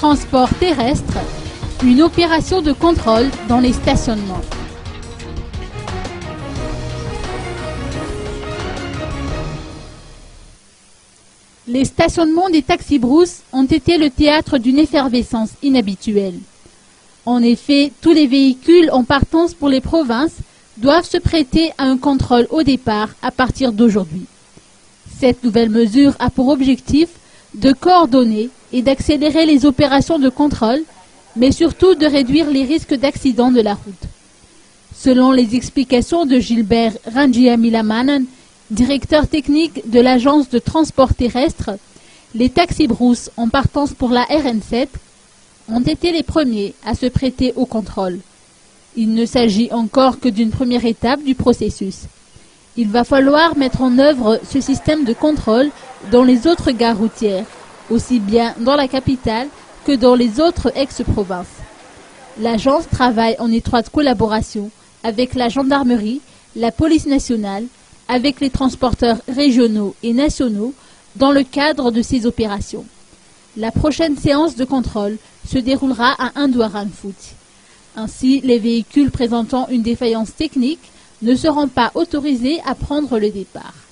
transport terrestre, une opération de contrôle dans les stationnements. Les stationnements des taxis-brousses ont été le théâtre d'une effervescence inhabituelle. En effet, tous les véhicules en partance pour les provinces doivent se prêter à un contrôle au départ à partir d'aujourd'hui. Cette nouvelle mesure a pour objectif de coordonner et d'accélérer les opérations de contrôle, mais surtout de réduire les risques d'accidents de la route. Selon les explications de Gilbert Rangiamilamanan, directeur technique de l'agence de transport terrestre, les taxis-brousses en partance pour la RN7 ont été les premiers à se prêter au contrôle. Il ne s'agit encore que d'une première étape du processus. Il va falloir mettre en œuvre ce système de contrôle dans les autres gares routières, aussi bien dans la capitale que dans les autres ex-provinces. L'agence travaille en étroite collaboration avec la gendarmerie, la police nationale, avec les transporteurs régionaux et nationaux dans le cadre de ces opérations. La prochaine séance de contrôle se déroulera à Indouaranfouti. Ainsi, les véhicules présentant une défaillance technique ne seront pas autorisés à prendre le départ.